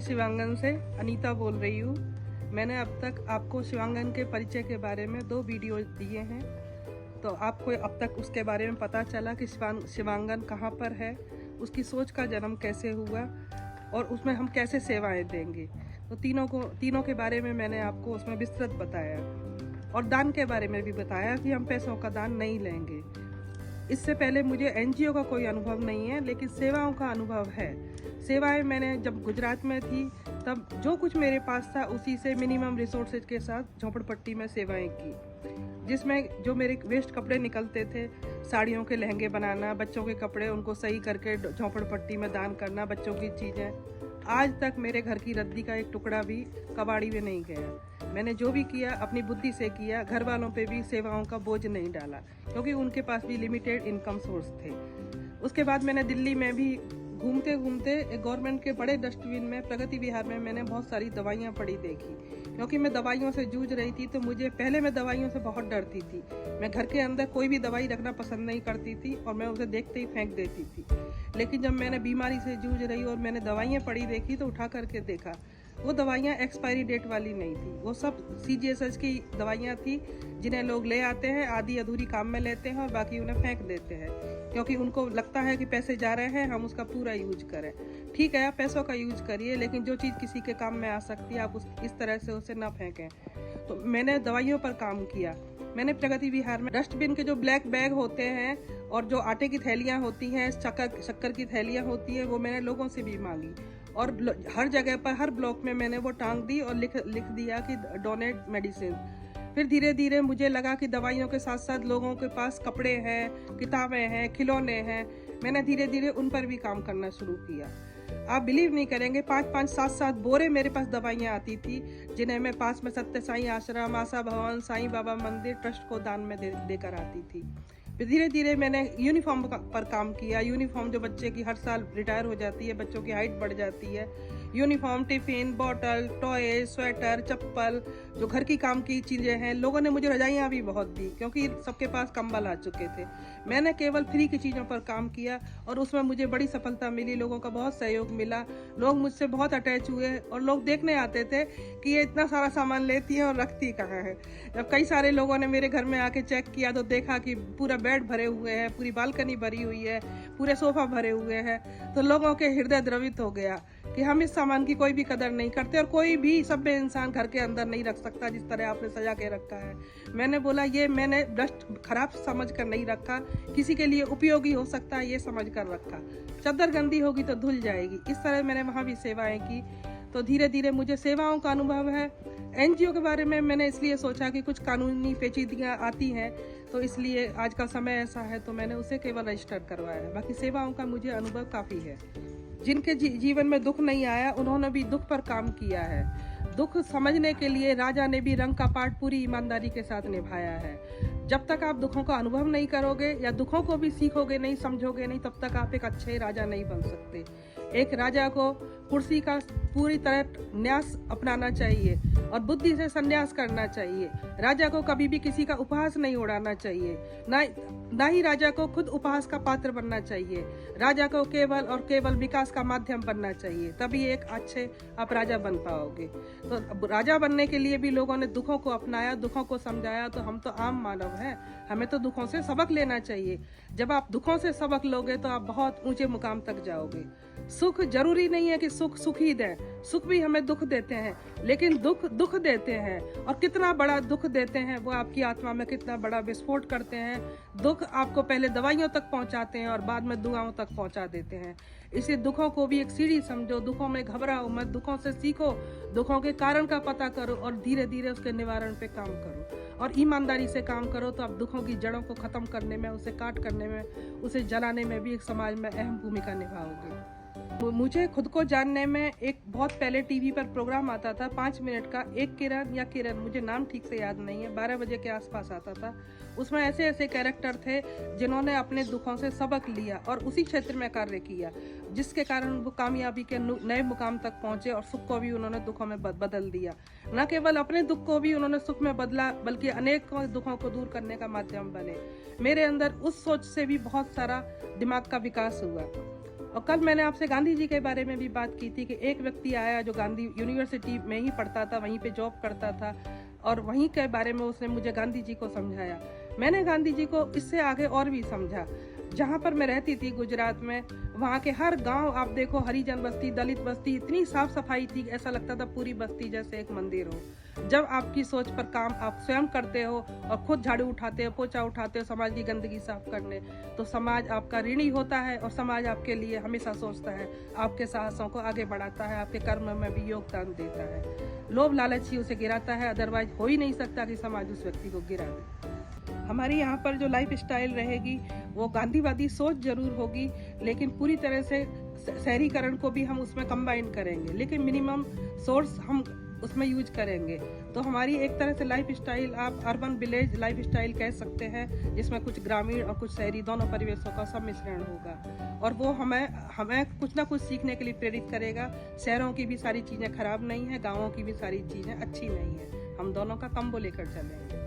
शिवांगन से अनीता बोल रही हूँ। मैंने अब तक आपको शिवांगन के परिचय के बारे में 2 वीडियो दिए हैं, तो आपको अब तक उसके बारे में पता चला कि शिवांगन कहाँ पर है, उसकी सोच का जन्म कैसे हुआ और उसमें हम कैसे सेवाएं देंगे। तो तीनों के बारे में मैंने आपको उसमें विस्तृत बताया और दान के बारे में भी बताया कि हम पैसों का दान नहीं लेंगे। इससे पहले मुझे एनजीओ का कोई अनुभव नहीं है, लेकिन सेवाओं का अनुभव है। सेवाएं मैंने जब गुजरात में थी तब जो कुछ मेरे पास था उसी से मिनिमम रिसोर्सेज के साथ झोपड़पट्टी में सेवाएं की, जिसमें जो मेरे वेस्ट कपड़े निकलते थे, साड़ियों के लहंगे बनाना, बच्चों के कपड़े उनको सही करके झोपड़पट्टी में दान करना, बच्चों की चीज़ें। आज तक मेरे घर की रद्दी का एक टुकड़ा भी कबाड़ी में नहीं गया। मैंने जो भी किया अपनी बुद्धि से किया, घर वालों पे भी सेवाओं का बोझ नहीं डाला, क्योंकि उनके पास भी लिमिटेड इनकम सोर्स थे। उसके बाद मैंने दिल्ली में भी घूमते घूमते एक गवर्नमेंट के बड़े डस्टबिन में प्रगति विहार में मैंने बहुत सारी दवाइयाँ पड़ी देखी, क्योंकि मैं दवाइयों से जूझ रही थी। तो मैं दवाइयों से बहुत डरती थी। मैं घर के अंदर कोई भी दवाई रखना पसंद नहीं करती थी और मैं उसे देखते ही फेंक देती थी। लेकिन जब मैंने बीमारी से जूझ रही और मैंने दवाइयाँ पड़ी देखी तो उठा करके देखा, वो दवाइयाँ एक्सपायरी डेट वाली नहीं थी। वो सब CGHS की दवाइयाँ थी, जिन्हें लोग ले आते हैं, आधी अधूरी काम में लेते हैं और बाकी उन्हें फेंक देते हैं, क्योंकि उनको लगता है कि पैसे जा रहे हैं, हम उसका पूरा यूज करें। ठीक है, आप पैसों का यूज करिए, लेकिन जो चीज़ किसी के काम में आ सकती है आप इस तरह से उसे ना फेंकें। तो मैंने दवाइयों पर काम किया। मैंने प्रगति विहार में डस्टबिन के जो ब्लैक बैग होते हैं और जो आटे की थैलियाँ होती हैं, शक्कर की थैलियाँ होती हैं, वो मैंने लोगों से भी मांगी और हर जगह पर, हर ब्लॉक में मैंने वो टांग दी और लिख दिया कि डोनेट मेडिसिन। फिर धीरे धीरे मुझे लगा कि दवाइयों के साथ साथ लोगों के पास कपड़े हैं, किताबें हैं, खिलौने हैं। मैंने धीरे धीरे उन पर भी काम करना शुरू किया। आप बिलीव नहीं करेंगे, 5-5, 7-7 बोरे मेरे पास दवाइयाँ आती थी, जिन्हें मैं पास में सत्य साईं आश्रम, आशा भवन, साईं बाबा मंदिर ट्रस्ट को दान में देकर आती थी। फिर धीरे धीरे मैंने यूनिफॉर्म पर काम किया। यूनिफॉर्म जो बच्चे की हर साल रिटायर हो जाती है, बच्चों की हाइट बढ़ जाती है, uniform, tiffin, bottle, toy, sweater, चप्पल, जो घर की काम की चीज़ें हैं। लोगों ने मुझे रजाइयाँ भी बहुत दी, क्योंकि सबके पास कंबल आ चुके थे। मैंने केवल फ्री की चीज़ों पर काम किया और उसमें मुझे बड़ी सफलता मिली। लोगों का बहुत सहयोग मिला, लोग मुझसे बहुत अटैच हुए और लोग देखने आते थे कि ये इतना सारा सामान लेती है और रखती कहाँ है। जब कई सारे लोगों ने मेरे घर में आके चेक किया तो देखा कि पूरा बेड भरे हुए हैं, पूरी बालकनी भरी हुई है, पूरे सोफा भरे हुए हैं, तो लोगों के हृदय द्रवित हो गया कि हम इस सामान की कोई भी कदर नहीं करते और कोई भी सभ्य इंसान घर के अंदर नहीं रख सकता जिस तरह आपने सजा के रखा है। मैंने बोला, ये मैंने डस्ट खराब समझ कर नहीं रखा, किसी के लिए उपयोगी हो सकता है ये समझ कर रखा। चादर गंदी होगी तो धुल जाएगी। इस तरह मैंने वहाँ भी सेवाएं की। तो धीरे धीरे मुझे सेवाओं का अनुभव है। एनजीओ के बारे में मैंने इसलिए सोचा कि कुछ कानूनी पेचीदगियाँ आती हैं, तो इसलिए आज का समय ऐसा है तो मैंने उसे केवल रजिस्टर करवाया है। बाकी सेवाओं का मुझे अनुभव काफ़ी है। जिनके जीवन में दुख नहीं आया उन्होंने भी दुख पर काम किया है। दुख समझने के लिए राजा ने भी रंग का पाठ पूरी ईमानदारी के साथ निभाया है। जब तक आप दुखों का अनुभव नहीं करोगे या दुखों को भी सीखोगे नहीं, समझोगे नहीं, तब तक आप एक अच्छे राजा नहीं बन सकते। एक राजा को कुर्सी का पूरी तरह न्यास अपनाना चाहिए और बुद्धि से संन्यास करना चाहिए। राजा को कभी भी किसी का उपहास नहीं उड़ाना चाहिए, ना ही राजा को खुद उपहास का पात्र बनना चाहिए। राजा को केवल और केवल विकास का माध्यम बनना चाहिए, तभी एक अच्छे आप राजा बन पाओगे। तो राजा बनने के लिए भी लोगों ने दुखों को अपनाया, दुखों को समझाया। तो हम तो आम मानव हैं, हमें तो दुखों से सबक लेना चाहिए। जब आप दुखों से सबक लोगे तो आप बहुत ऊंचे मुकाम तक जाओगे। सुख जरूरी नहीं है कि सुख ही दें, सुख भी हमें दुख देते हैं, लेकिन दुख देते हैं और कितना बड़ा दुख देते हैं, वो आपकी आत्मा में कितना बड़ा विस्फोट करते हैं। दुख आपको पहले दवाइयों तक पहुंचाते हैं और बाद में दुआओं तक पहुंचा देते हैं। इसे दुखों को भी एक सीढ़ी समझो, दुखों में घबराओ मत, दुखों से सीखो, दुखों के कारण का पता करो और धीरे धीरे उसके निवारण पे काम करो और ईमानदारी से काम करो। तो आप दुखों की जड़ों को खत्म करने में, उसे काट करने में, उसे जलाने में भी एक समाज में अहम भूमिका निभाओगे। मुझे खुद को जानने में एक बहुत पहले टीवी पर प्रोग्राम आता था 5 मिनट का, एक किरण, मुझे नाम ठीक से याद नहीं है, 12 बजे के आसपास आता था। उसमें ऐसे ऐसे कैरेक्टर थे जिन्होंने अपने दुखों से सबक लिया और उसी क्षेत्र में कार्य किया, जिसके कारण वो कामयाबी के नए मुकाम तक पहुंचे और सुख को भी उन्होंने दुखों में बदल दिया। न केवल अपने दुख को भी उन्होंने सुख में बदला, बल्कि अनेक दुखों को दूर करने का माध्यम बने। मेरे अंदर उस सोच से भी बहुत सारा दिमाग का विकास हुआ। और कल मैंने आपसे गांधी जी के बारे में भी बात की थी कि एक व्यक्ति आया जो गांधी यूनिवर्सिटी में ही पढ़ता था, वहीं पे जॉब करता था, और वहीं के बारे में उसने मुझे गांधी जी को समझाया। मैंने गांधी जी को इससे आगे और भी समझा। जहाँ पर मैं रहती थी गुजरात में, वहाँ के हर गांव आप देखो, हरिजन बस्ती, दलित बस्ती, इतनी साफ सफाई थी, ऐसा लगता था पूरी बस्ती जैसे एक मंदिर हो। जब आपकी सोच पर काम आप स्वयं करते हो और खुद झाड़ू उठाते हो, पोछा उठाते हो समाज की गंदगी साफ करने, तो समाज आपका ऋणी होता है और समाज आपके लिए हमेशा सोचता है, आपके साहसों को आगे बढ़ाता है, आपके कर्म में भी योगदान देता है। लोभ लालच ही उसे गिराता है, अदरवाइज हो ही नहीं सकता कि समाज उस व्यक्ति को गिरा दे। हमारी यहाँ पर जो लाइफ स्टाइल रहेगी वो गांधीवादी सोच जरूर होगी, लेकिन पूरी तरह से शहरीकरण को भी हम उसमें कंबाइन करेंगे, लेकिन मिनिमम सोर्स हम उसमें यूज करेंगे। तो हमारी एक तरह से लाइफ स्टाइल आप अर्बन विलेज लाइफ स्टाइल कह सकते हैं, जिसमें कुछ ग्रामीण और कुछ शहरी दोनों परिवेशों का सम्मिश्रण होगा, और वो हमें कुछ ना कुछ सीखने के लिए प्रेरित करेगा। शहरों की भी सारी चीज़ें खराब नहीं है, गाँवों की भी सारी चीज़ें अच्छी नहीं है, हम दोनों का कम्बो लेकर चलेंगे।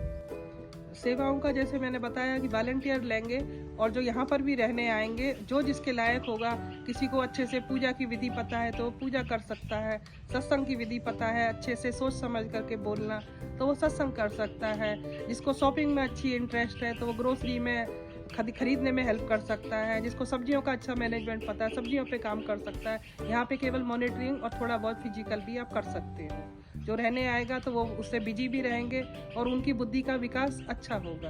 सेवाओं का जैसे मैंने बताया कि वॉलंटियर लेंगे, और जो यहाँ पर भी रहने आएंगे, जो जिसके लायक होगा, किसी को अच्छे से पूजा की विधि पता है तो वो पूजा कर सकता है, सत्संग की विधि पता है, अच्छे से सोच समझ करके बोलना, तो वो सत्संग कर सकता है। जिसको शॉपिंग में अच्छी इंटरेस्ट है तो वो ग्रोसरी में खरीदने में हेल्प कर सकता है। जिसको सब्जियों का अच्छा मैनेजमेंट पता है, सब्जियों पे काम कर सकता है। यहाँ पे केवल मॉनिटरिंग और थोड़ा बहुत फिजिकल भी आप कर सकते हो। जो रहने आएगा तो वो उससे बिजी भी रहेंगे और उनकी बुद्धि का विकास अच्छा होगा,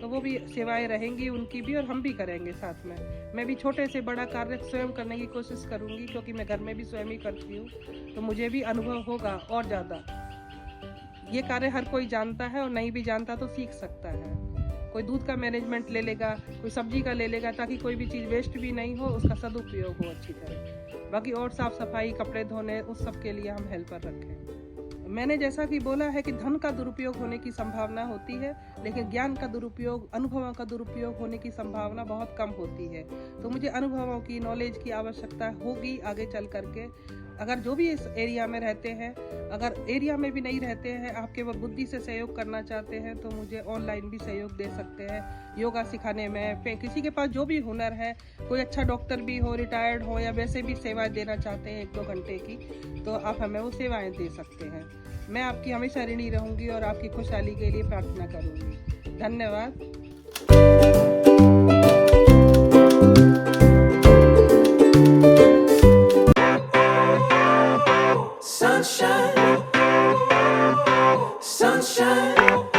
तो वो भी सेवाएं रहेंगी उनकी भी, और हम भी करेंगे साथ में। मैं भी छोटे से बड़ा कार्य स्वयं करने की कोशिश करूँगी, क्योंकि मैं घर में भी स्वयं ही करती हूँ, तो मुझे भी अनुभव होगा और ज़्यादा। ये कार्य हर कोई जानता है, और नहीं भी जानता तो सीख सकता है। कोई दूध का मैनेजमेंट ले लेगा, कोई सब्जी का ले लेगा, ताकि कोई भी चीज़ वेस्ट भी नहीं हो, उसका सदुपयोग हो अच्छी तरह। बाकी और साफ सफाई, कपड़े धोने, उस सब के लिए हम हेल्पर रखें। मैंने जैसा कि बोला है कि धन का दुरुपयोग होने की संभावना होती है, लेकिन ज्ञान का दुरुपयोग, अनुभवों का दुरुपयोग होने की संभावना बहुत कम होती है। तो मुझे अनुभवों की, नॉलेज की आवश्यकता होगी आगे चल करके। अगर जो भी इस एरिया में रहते हैं, अगर एरिया में भी नहीं रहते हैं, आप केवल बुद्धि से सहयोग करना चाहते हैं, तो मुझे ऑनलाइन भी सहयोग दे सकते हैं योगा सिखाने में। किसी के पास जो भी हुनर है, कोई अच्छा डॉक्टर भी हो, रिटायर्ड हो, या वैसे भी सेवाएं देना चाहते हैं 1-2 घंटे की, तो आप हमें वो सेवाएं दे सकते हैं। मैं आपकी हमेशा ऋणी रहूंगी और आपकी खुशहाली के लिए प्रार्थना करूंगी। धन्यवाद। Sunshine, sunshine.